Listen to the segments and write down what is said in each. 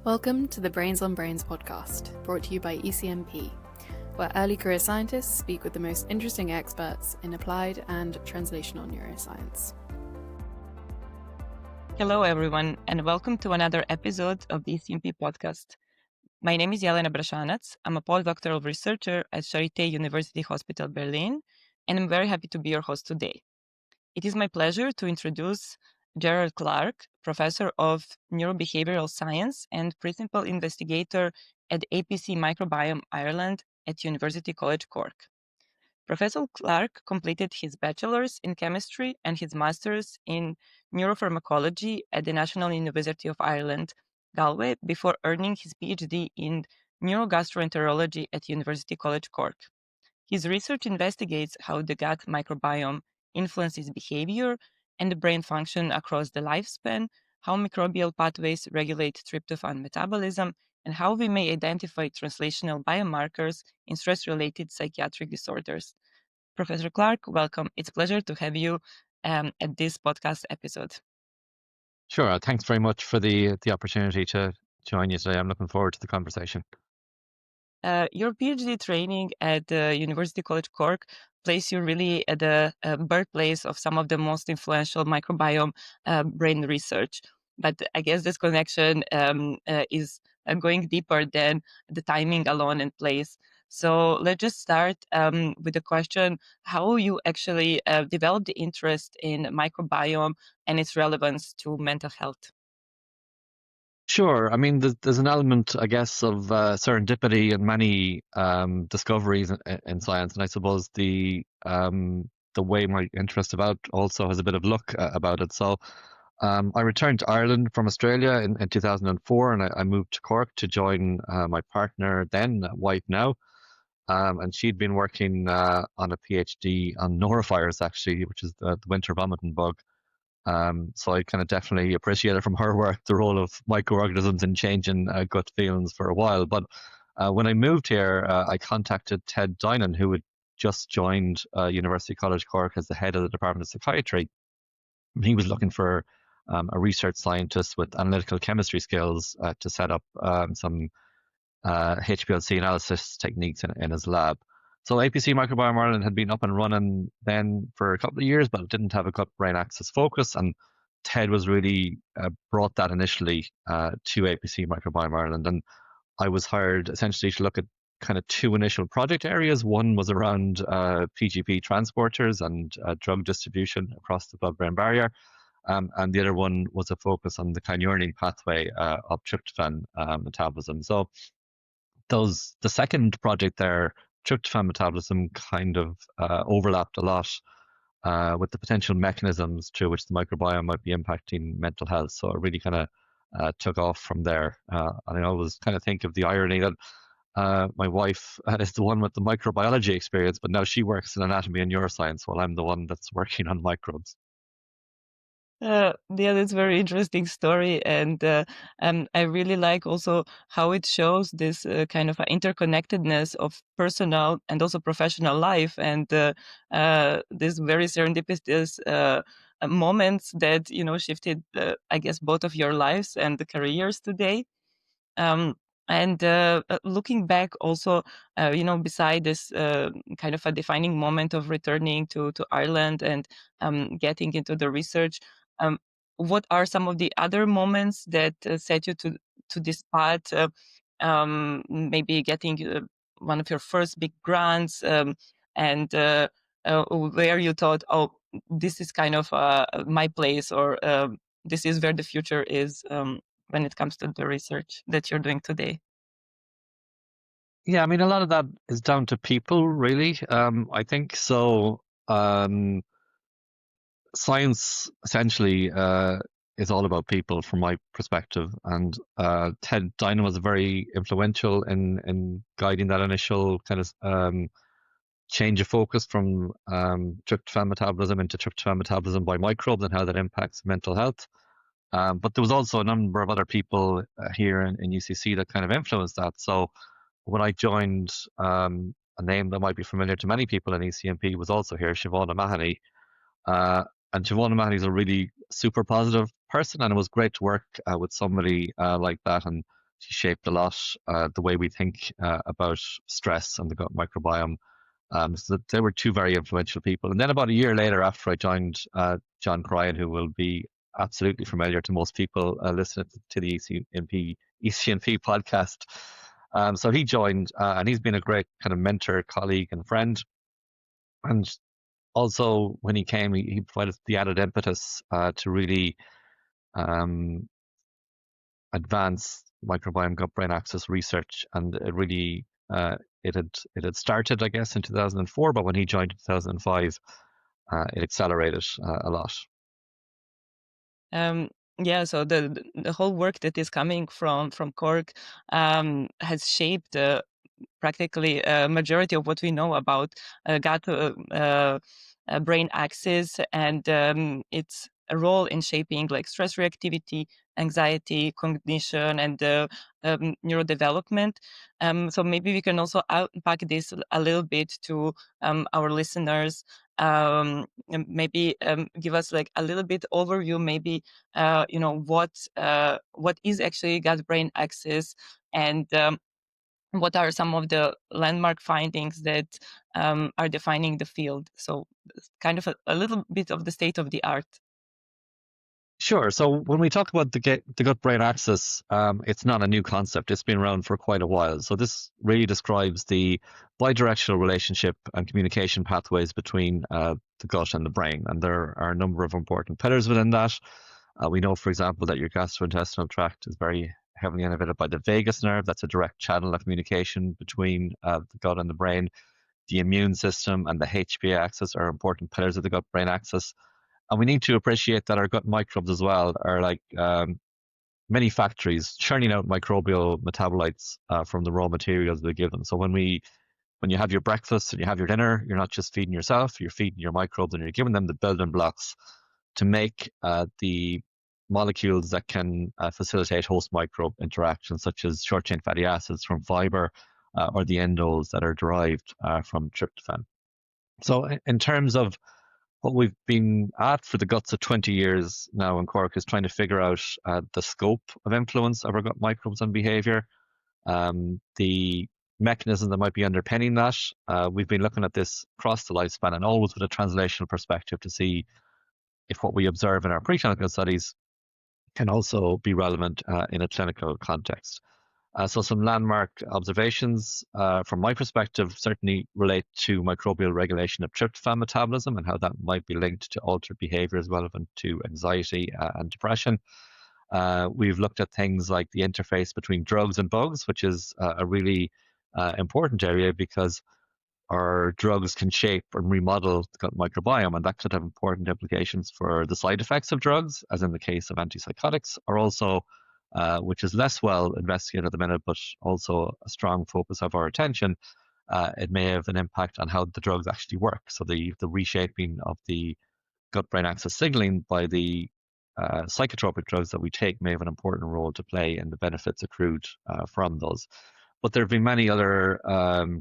Welcome to the Brains on Brains podcast, brought to you by ECNP, where early career scientists speak with the most interesting experts in applied and translational neuroscience. Hello, everyone, and welcome to another episode of the ECNP podcast. My name is Jelena Brasanac. I'm a postdoctoral researcher at Charité University Hospital Berlin, and I'm very happy to be your host today. It is my pleasure to introduce Gerard Clarke, professor of neurobehavioral science and principal investigator at APC Microbiome Ireland at University College Cork. Professor Clarke completed his bachelor's in chemistry and his master's in neuropharmacology at the National University of Ireland, Galway, before earning his PhD in neurogastroenterology at University College Cork. His research investigates how the gut microbiome influences behavior and the brain function across the lifespan, how microbial pathways regulate tryptophan metabolism, and how we may identify translational biomarkers in stress-related psychiatric disorders. Professor Clarke, welcome. It's a pleasure to have you at this podcast episode. Sure. Thanks very much for the opportunity to join you today. I'm looking forward to the conversation. Your PhD training at the University College Cork placed you really at the birthplace of some of the most influential microbiome brain research. But I guess this connection is going deeper than the timing alone and place. So let's just start with the question, how you actually developed the interest in microbiome and its relevance to mental health. Sure. I mean, there's an element, I guess, of serendipity in many discoveries in science, and I suppose the way my interest about also has a bit of luck about it. So I returned to Ireland from Australia in 2004, and I moved to Cork to join my partner then, wife now. And she'd been working on a PhD on norovirus, actually, which is the winter vomiting bug. So I kind of definitely appreciated from her work the role of microorganisms in changing gut feelings for a while. But when I moved here, I contacted Ted Dinan, who had just joined University College Cork as the head of the Department of Psychiatry. He was looking for a research scientist with analytical chemistry skills to set up some HPLC analysis techniques in his lab. So APC Microbiome Ireland had been up and running then for a couple of years, but it didn't have a gut-brain axis focus. And Ted was really brought that initially to APC Microbiome Ireland. And I was hired essentially to look at kind of two initial project areas. One was around PGP transporters and drug distribution across the blood-brain barrier. And the other one was a focus on the kynurenine pathway of tryptophan metabolism. So the second project there, tryptophan metabolism, kind of overlapped a lot with the potential mechanisms through which the microbiome might be impacting mental health. So it really kind of took off from there. And I always kind of think of the irony that my wife is the one with the microbiology experience, but now she works in anatomy and neuroscience while I'm the one that's working on microbes. Yeah, that's a very interesting story, and I really like also how it shows this kind of interconnectedness of personal and also professional life, and this very serendipitous moments that shifted, I guess, both of your lives and the careers today. And looking back also, beside this kind of a defining moment of returning to Ireland and getting into the research, um, what are some of the other moments that set you to this path? Maybe getting one of your first big grants, and where you thought, oh, this is kind of my place, or this is where the future is. When it comes to the research that you're doing today? Yeah, I mean, a lot of that is down to people, really. I think so. Science essentially is all about people, from my perspective, and Ted Dinan was very influential in guiding that initial kind of change of focus from tryptophan metabolism into tryptophan metabolism by microbes and how that impacts mental health. But there was also a number of other people here in UCC that kind of influenced that. So when I joined, a name that might be familiar to many people in ECNP was also here, Siobhan O'Mahony. And Siobhan O'Mahony is a really super positive person, and it was great to work with somebody like that. And shaped a lot the way we think about stress and the gut microbiome. So they were two very influential people. And then about a year later, after I joined John Cryan, who will be absolutely familiar to most people listening to the ECNP podcast. So he joined, and he's been a great kind of mentor, colleague, and friend. And also, when he came, he provided the added impetus to really advance microbiome gut-brain axis research, and it really it had started, I guess, in 2004, but when he joined in 2005, it accelerated a lot. Yeah, so the whole work that is coming from Cork has shaped practically a majority of what we know about gut brain axis and its role in shaping like stress reactivity, anxiety, cognition, and neurodevelopment. So maybe we can also unpack this a little bit to our listeners. Maybe give us like a little bit overview, maybe what is actually gut brain axis, and what are some of the landmark findings that are defining the field. So kind of a little bit of the state of the art. Sure. So when we talk about the gut-brain axis, it's not a new concept. It's been around for quite a while. So this really describes the bidirectional relationship and communication pathways between the gut and the brain. And there are a number of important pillars within that. We know, for example, that your gastrointestinal tract is very heavily innervated by the vagus nerve. That's a direct channel of communication between the gut and the brain. The immune system and the HPA axis are important pillars of the gut-brain axis. And we need to appreciate that our gut microbes as well are like many factories churning out microbial metabolites from the raw materials we give them. So when you have your breakfast and you have your dinner, you're not just feeding yourself, you're feeding your microbes, and you're giving them the building blocks to make the molecules that can facilitate host microbe interactions, such as short chain fatty acids from fiber or the endols that are derived from tryptophan. So in terms of what we've been at for the guts of 20 years now in Cork is trying to figure out the scope of influence of our gut microbes on behaviour, the mechanism that might be underpinning that. We've been looking at this across the lifespan and always with a translational perspective to see if what we observe in our preclinical studies can also be relevant in a clinical context. So some landmark observations from my perspective certainly relate to microbial regulation of tryptophan metabolism and how that might be linked to altered behaviors relevant to anxiety and depression. We've looked at things like the interface between drugs and bugs, which is a really important area because our drugs can shape and remodel the gut microbiome, and that could have important implications for the side effects of drugs, as in the case of antipsychotics, or also, which is less well investigated at the minute, but also a strong focus of our attention, it may have an impact on how the drugs actually work. So the reshaping of the gut-brain axis signaling by the psychotropic drugs that we take may have an important role to play in the benefits accrued from those. But there have been many other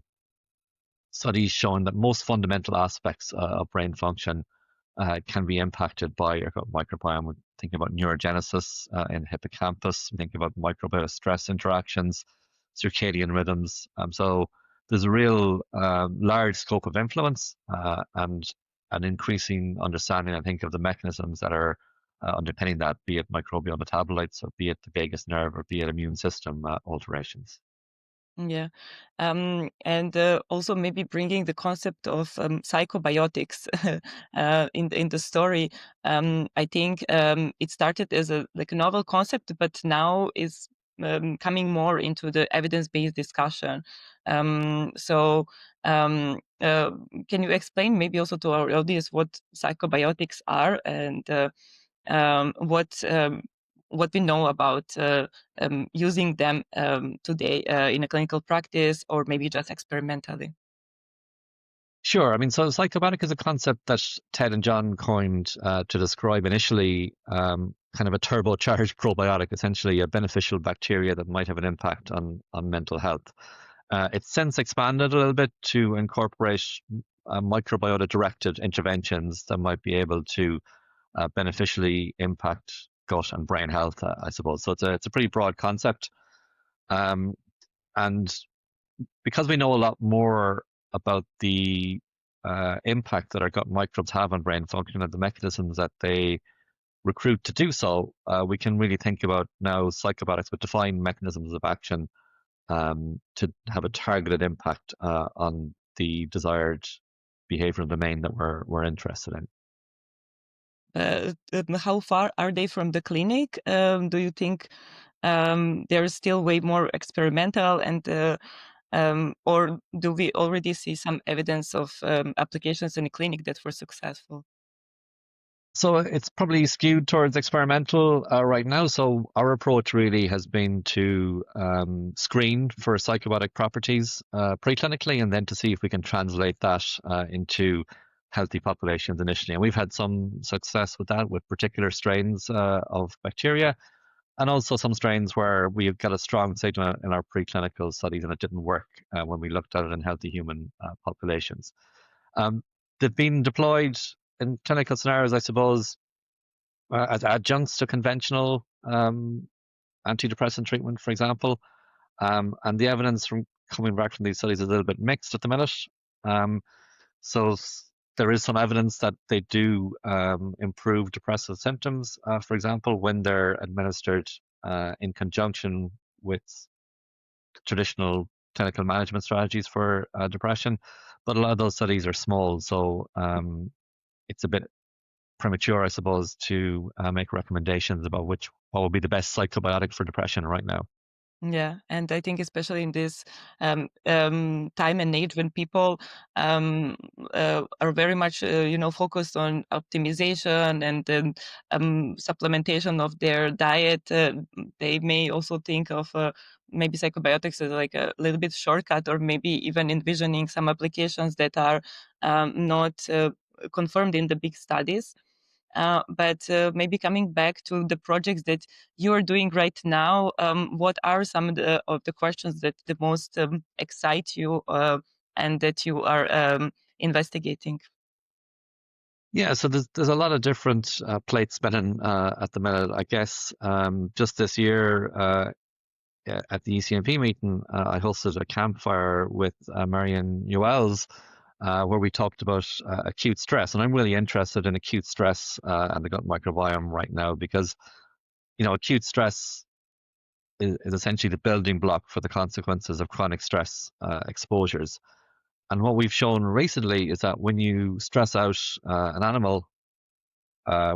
studies showing that most fundamental aspects of brain function can be impacted by your gut microbiome. We're thinking about neurogenesis in hippocampus, we think about microbial stress interactions, circadian rhythms. So there's a real large scope of influence and an increasing understanding, I think, of the mechanisms that are underpinning that, be it microbial metabolites, or be it the vagus nerve, or be it immune system alterations. Yeah, and also maybe bringing the concept of psychobiotics in the story. I think it started as a novel concept, but now is coming more into the evidence-based discussion. So, can you explain maybe also to our audience what psychobiotics are and what we know about using them today in a clinical practice, or maybe just experimentally? Sure. I mean, so psychobiotic is a concept that Ted and John coined to describe initially kind of a turbocharged probiotic, essentially a beneficial bacteria that might have an impact on mental health. It's since expanded a little bit to incorporate microbiota-directed interventions that might be able to beneficially impact gut and brain health, I suppose. So it's a pretty broad concept. And because we know a lot more about the impact that our gut microbes have on brain function and the mechanisms that they recruit to do so, we can really think about now psychobiotics with defined mechanisms of action to have a targeted impact on the desired behavioral domain that we're interested in. How far are they from the clinic? Do you think they're still way more experimental, and or do we already see some evidence of applications in the clinic that were successful? So it's probably skewed towards experimental right now. So our approach really has been to screen for psychobiotic properties preclinically, and then to see if we can translate that into healthy populations initially. And we've had some success with that, with particular strains of bacteria, and also some strains where we've got a strong signal in our preclinical studies, and it didn't work when we looked at it in healthy human populations. Um, they've been deployed in clinical scenarios, I suppose, as adjuncts to conventional antidepressant treatment, for example. And the evidence from coming back from these studies is a little bit mixed at the minute. Um, so there is some evidence that they do improve depressive symptoms, for example, when they're administered in conjunction with traditional clinical management strategies for depression. But a lot of those studies are small, so it's a bit premature, I suppose, to make recommendations about what would be the best psychobiotic for depression right now. Yeah, and I think especially in this time and age when people are very much, focused on optimization and then supplementation of their diet, they may also think of maybe psychobiotics as like a little bit shortcut, or maybe even envisioning some applications that are not confirmed in the big studies. But maybe coming back to the projects that you are doing right now, what are some of the questions that the most excite you and that you are investigating? Yeah, so there's a lot of different plates spinning at the minute. I guess just this year at the ECNP meeting, I hosted a campfire with Marion Newells, where we talked about acute stress. And I'm really interested in acute stress and the gut microbiome right now because, acute stress is essentially the building block for the consequences of chronic stress exposures. And what we've shown recently is that when you stress out an animal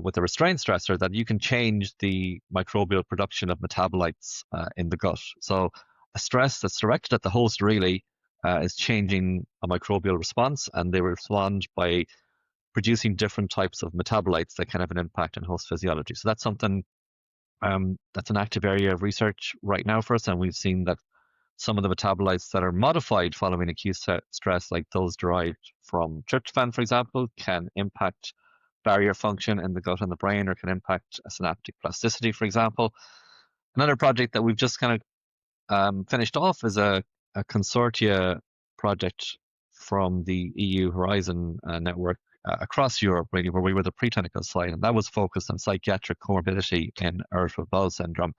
with a restrained stressor, that you can change the microbial production of metabolites in the gut. So a stress that's directed at the host really is changing a microbial response, and they respond by producing different types of metabolites that can have an impact on host physiology. So that's something that's an active area of research right now for us, and we've seen that some of the metabolites that are modified following acute stress, like those derived from tryptophan, for example, can impact barrier function in the gut and the brain, or can impact synaptic plasticity, for example. Another project that we've just kind of finished off is a consortia project from the EU Horizon network across Europe, really, where we were the preclinical side, and that was focused on psychiatric comorbidity in irritable bowel syndrome.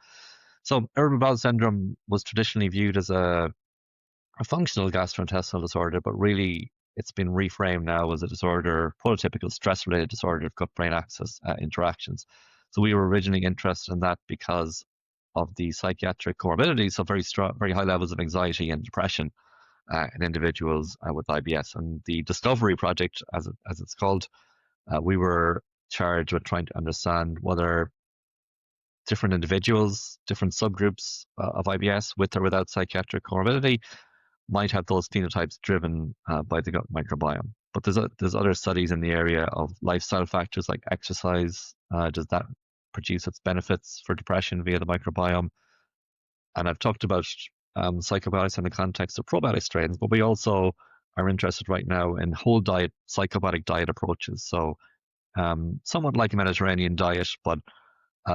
So irritable bowel syndrome was traditionally viewed as a functional gastrointestinal disorder, but really it's been reframed now as a disorder, prototypical stress-related disorder of gut-brain axis interactions. So we were originally interested in that because of the psychiatric comorbidities, so very strong, very high levels of anxiety and depression in individuals with IBS. And the Discovery Project, as it's called, we were charged with trying to understand whether different individuals, different subgroups of IBS with or without psychiatric comorbidity might have those phenotypes driven by the gut microbiome. But there's other studies in the area of lifestyle factors like exercise. Does that produce its benefits for depression via the microbiome? And I've talked about psychobiotics in the context of probiotic strains, but we also are interested right now in whole diet, psychobiotic diet approaches. So somewhat like a Mediterranean diet, but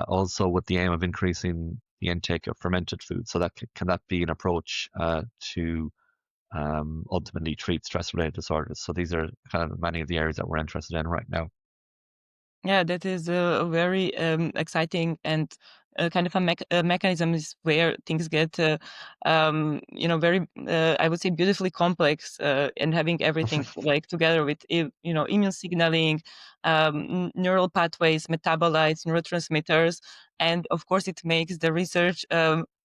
also with the aim of increasing the intake of fermented food. So that can that be an approach to ultimately treat stress-related disorders? So these are kind of many of the areas that we're interested in right now. Yeah, that is very exciting and kind of a mechanism is where things get, very, I would say, beautifully complex, and having everything like together with, immune signaling, neural pathways, metabolites, neurotransmitters, and of course, it makes the research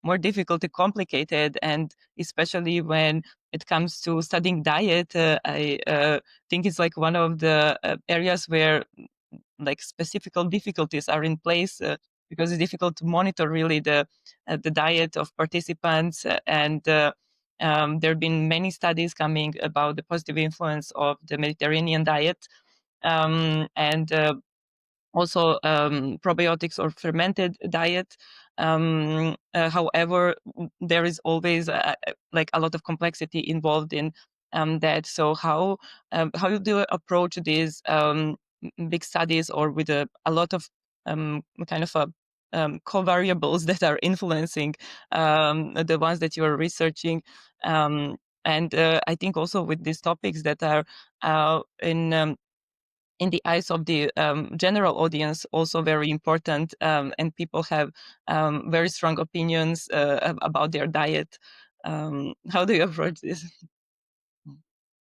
more difficult and complicated, and especially when it comes to studying diet, I think it's like one of the areas where like specific difficulties are in place, because it's difficult to monitor really the diet of participants, and there have been many studies coming about the positive influence of the Mediterranean diet, and also probiotics or fermented diet. However, there is always like a lot of complexity involved in that. So how do you approach these big studies, or with a lot of kind of covariables that are influencing the ones that you are researching? And I think also with these topics that are in the eyes of the general audience, also very important, and people have very strong opinions about their diet. How do you approach this?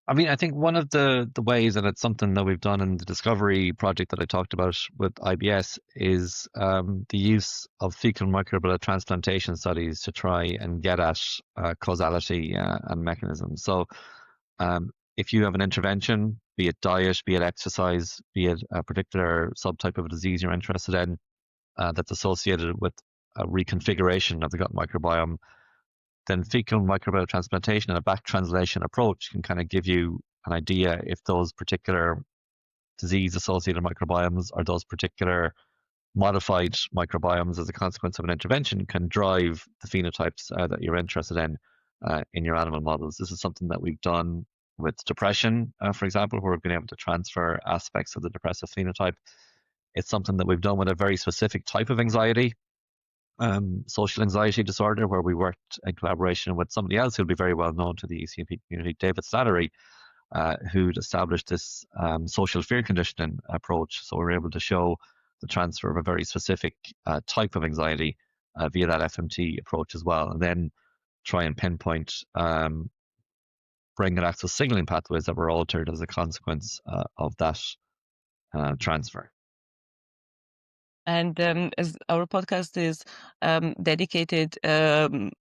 I mean, I think one of the ways, and it's something that we've done in the discovery project that I talked about with IBS, is the use of fecal microbial transplantation studies to try and get at causality and mechanisms. So if you have an intervention, be it diet, be it exercise, be it a particular subtype of a disease you're interested in, that's associated with a reconfiguration of the gut microbiome, then fecal microbial transplantation and a back translation approach can kind of give you an idea if those particular disease-associated microbiomes or those particular modified microbiomes as a consequence of an intervention can drive the phenotypes that you're interested in your animal models. This is something that we've done with depression, for example, where we've been able to transfer aspects of the depressive phenotype. It's something that we've done with a very specific type of anxiety, social anxiety disorder, where we worked in collaboration with somebody else who'll be very well known to the ECNP community, David Slattery, who'd established this social fear conditioning approach. So we're able to show the transfer of a very specific type of anxiety via that FMT approach as well, and then try and pinpoint brain axis signaling pathways that were altered as a consequence of that transfer. And as our podcast is dedicated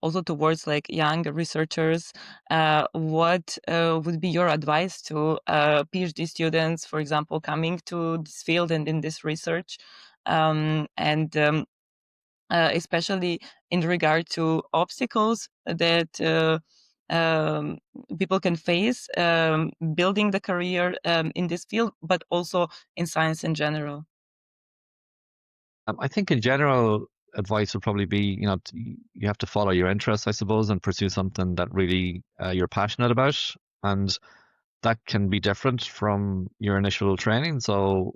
also towards like young researchers, what would be your advice to PhD students, for example, coming to this field and in this research, especially in regard to obstacles that people can face building the career in this field, but also in science in general? I think in general, advice would probably be, you have to follow your interests, I suppose, and pursue something that really you're passionate about. And that can be different from your initial training. So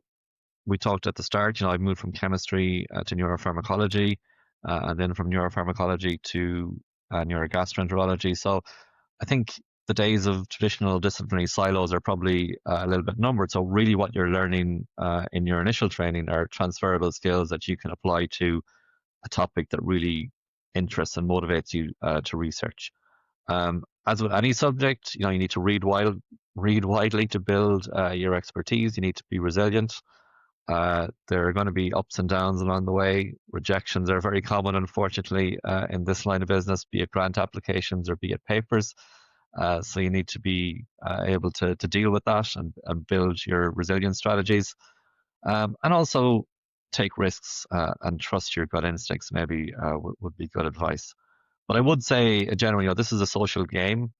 we talked at the start, I moved from chemistry to neuropharmacology, and then from neuropharmacology to neurogastroenterology. So I think the days of traditional disciplinary silos are probably a little bit numbered. So really what you're learning in your initial training are transferable skills that you can apply to a topic that really interests and motivates you to research. As with any subject, you need to read widely to build your expertise. You need to be resilient. There are going to be ups and downs along the way. Rejections are very common, unfortunately, in this line of business, be it grant applications or be it papers. So you need to be able to deal with that and build your resilience strategies. And also take risks and trust your gut instincts, maybe would be good advice. But I would say, generally, this is a social game.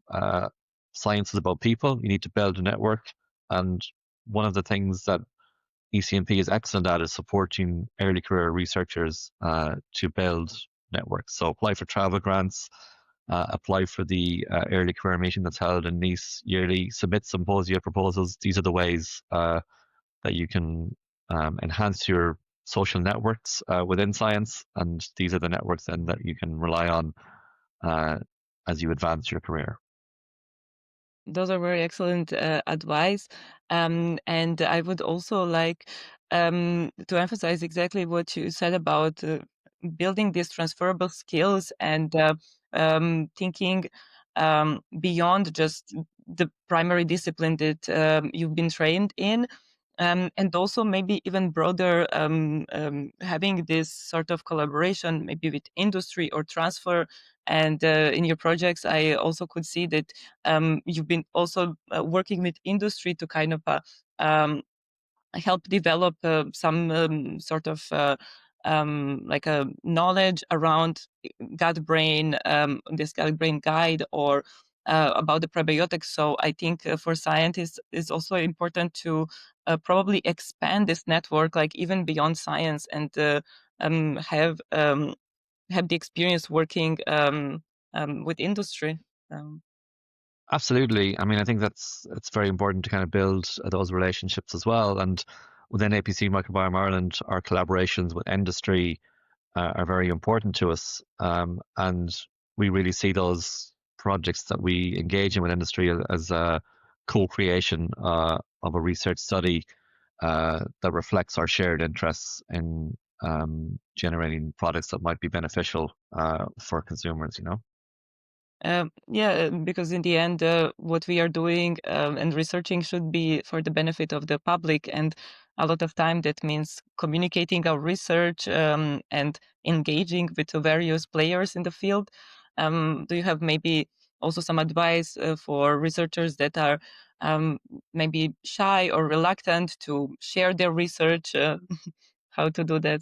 Science is about people. You need to build a network. And one of the things that ECNP is excellent at is supporting early career researchers to build networks. So apply for travel grants, apply for the early career meeting that's held in Nice yearly, submit symposia proposals. These are the ways that you can enhance your social networks within science, and these are the networks then that you can rely on as you advance your career. Those are very excellent advice. And I would also like to emphasize exactly what you said about building these transferable skills and thinking beyond just the primary discipline that you've been trained in. And also maybe even broader, having this sort of collaboration maybe with industry or transfer. And in your projects, I also could see that you've been also working with industry to kind of help develop some sort of like a knowledge around gut-brain, this gut-brain guide, or about the probiotics. So I think for scientists, it's also important to probably expand this network, like even beyond science, and have the experience working with industry. Um, Absolutely. I mean, I think it's very important to kind of build those relationships as well. And within APC Microbiome Ireland, our collaborations with industry are very important to us. And we really see those projects that we engage in with industry as a co-creation of a research study that reflects our shared interests in generating products that might be beneficial for consumers, you know? Yeah, because in the end, what we are doing and researching should be for the benefit of the public. And a lot of time that means communicating our research and engaging with the various players in the field. Do you have maybe also some advice for researchers that are maybe shy or reluctant to share their research? How to do that?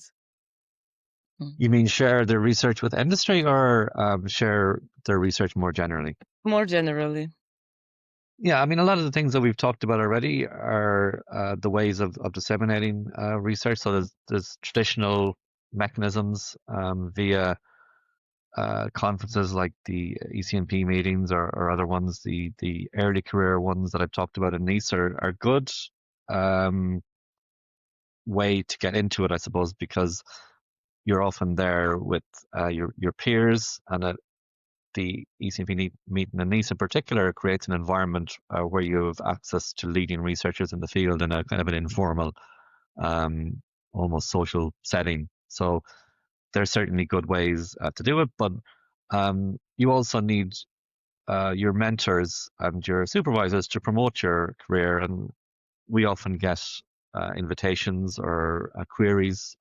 You mean share their research with industry or share their research more generally? More generally. Yeah, I mean, a lot of the things that we've talked about already are the ways of disseminating research. So there's traditional mechanisms via conferences like the ECNP meetings or other ones. The early career ones that I've talked about in Nice are good um, way to get into it, I suppose, because you're often there with your peers, and the ECNP meeting in Nice in particular creates an environment where you have access to leading researchers in the field in a kind of an informal, almost social setting. So there's certainly good ways to do it, but you also need your mentors and your supervisors to promote your career. And we often get invitations or queries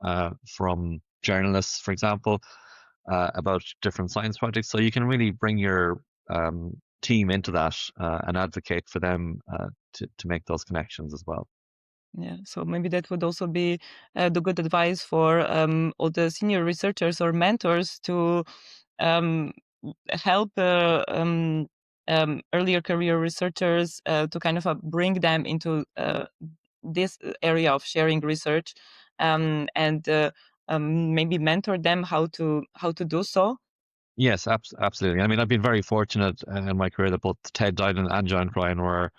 from journalists, for example, about different science projects. So you can really bring your team into that and advocate for them to make those connections as well. Yeah, so maybe that would also be the good advice for all the senior researchers or mentors to um, help earlier career researchers to kind of bring them into this area of sharing research, and maybe mentor them how to do so. Yes, absolutely. I mean, I've been very fortunate in my career that both Ted Dylan and John Cryan were,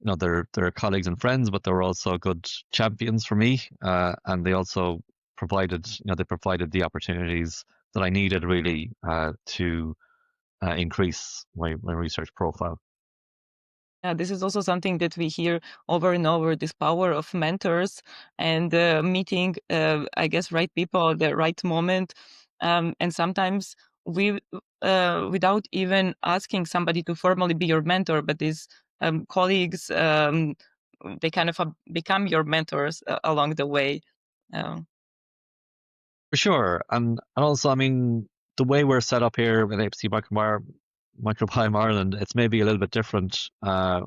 you know, they're colleagues and friends, but they were also good champions for me, and they also provided, you know, they provided the opportunities that I needed really to increase my research profile. Yeah, this is also something that we hear over and over, this power of mentors and meeting, I guess, right people at the right moment. And sometimes we, without even asking somebody to formally be your mentor, but these colleagues, they kind of become your mentors along the way. Um, For sure. And also, I mean, the way we're set up here with APC Microbiome Ireland, it's maybe a little bit different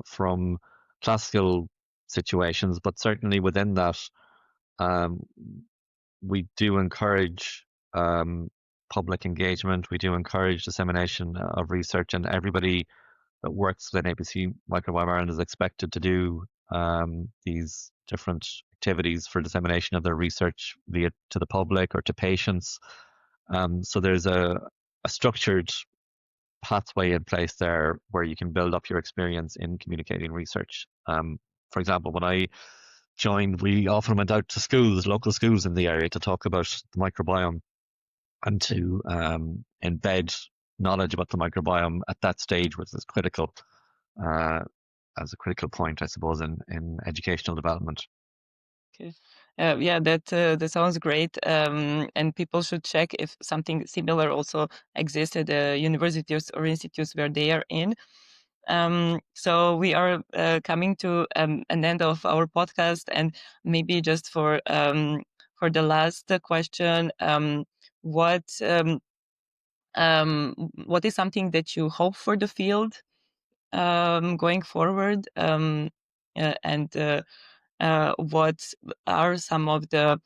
from classical situations, but certainly within that, um, we do encourage public engagement. We do encourage dissemination of research, and everybody that works within APC Microbiome Ireland is expected to do these different activities for dissemination of their research, via to the public or to patients. So there's a structured pathway in place there where you can build up your experience in communicating research. For example, when I joined, we often went out to schools, local schools in the area, to talk about the microbiome and to embed knowledge about the microbiome at that stage, which is critical uh, as a critical point, I suppose, in educational development. Okay. That sounds great. And people should check if something similar also exists at the universities or institutes where they are in. So we are coming to an end of our podcast, and maybe just for the last question, what is something that you hope for the field going forward, and what are some of the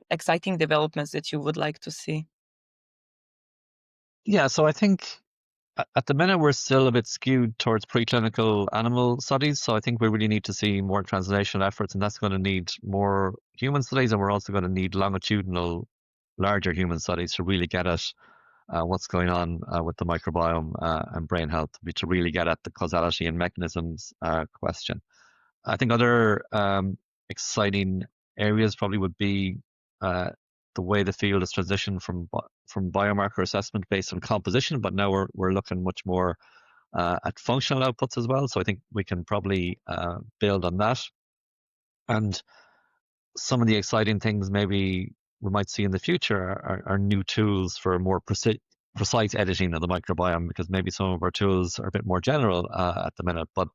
exciting developments that you would like to see? Yeah, so I think at the minute we're still a bit skewed towards preclinical animal studies. So I think we really need to see more translational efforts, and that's going to need more human studies, and we're also going to need longitudinal, larger human studies to really get at what's going on with the microbiome and brain health, to really get at the causality and mechanisms question. I think other exciting areas probably would be the way the field has transitioned from biomarker assessment based on composition, but now we're looking much more at functional outputs as well. So I think we can probably build on that. And some of the exciting things maybe we might see in the future are new tools for more precise editing of the microbiome, because maybe some of our tools are a bit more general at the minute, but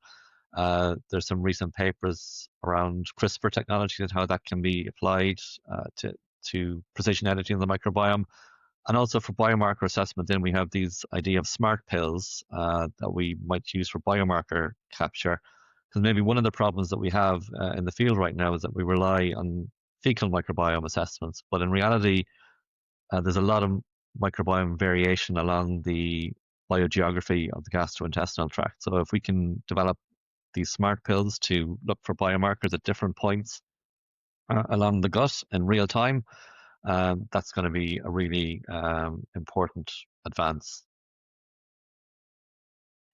there's some recent papers around CRISPR technology and how that can be applied to precision editing of the microbiome. And also for biomarker assessment, then we have these idea of smart pills that we might use for biomarker capture. Because maybe one of the problems that we have in the field right now is that we rely on fecal microbiome assessments, but in reality, there's a lot of microbiome variation along the biogeography of the gastrointestinal tract. So if we can develop these smart pills to look for biomarkers at different points along the gut in real time, that's going to be a really important advance.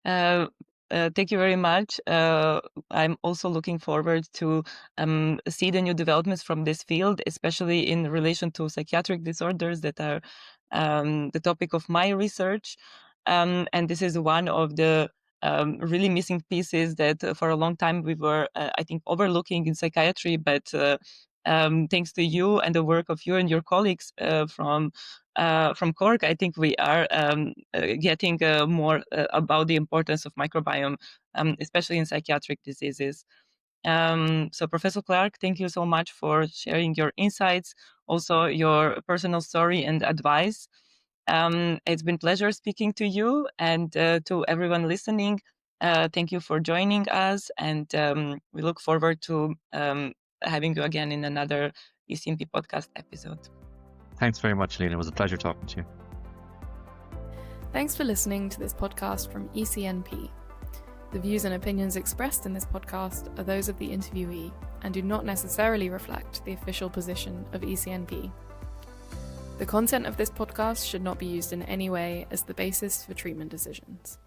Thank you very much. I'm also looking forward to see the new developments from this field, especially in relation to psychiatric disorders that are the topic of my research. And this is one of the really missing pieces that for a long time we were, I think, overlooking in psychiatry. But thanks to you and the work of you and your colleagues from Cork, I think we are getting more about the importance of microbiome, especially in psychiatric diseases. So Professor Clarke, thank you so much for sharing your insights, also your personal story and advice. It's been a pleasure speaking to you, and to everyone listening. Thank you for joining us, and we look forward to having you again in another ECNP podcast episode. Thanks very much, Lena. It was a pleasure talking to you. Thanks for listening to this podcast from ECNP. The views and opinions expressed in this podcast are those of the interviewee and do not necessarily reflect the official position of ECNP. The content of this podcast should not be used in any way as the basis for treatment decisions.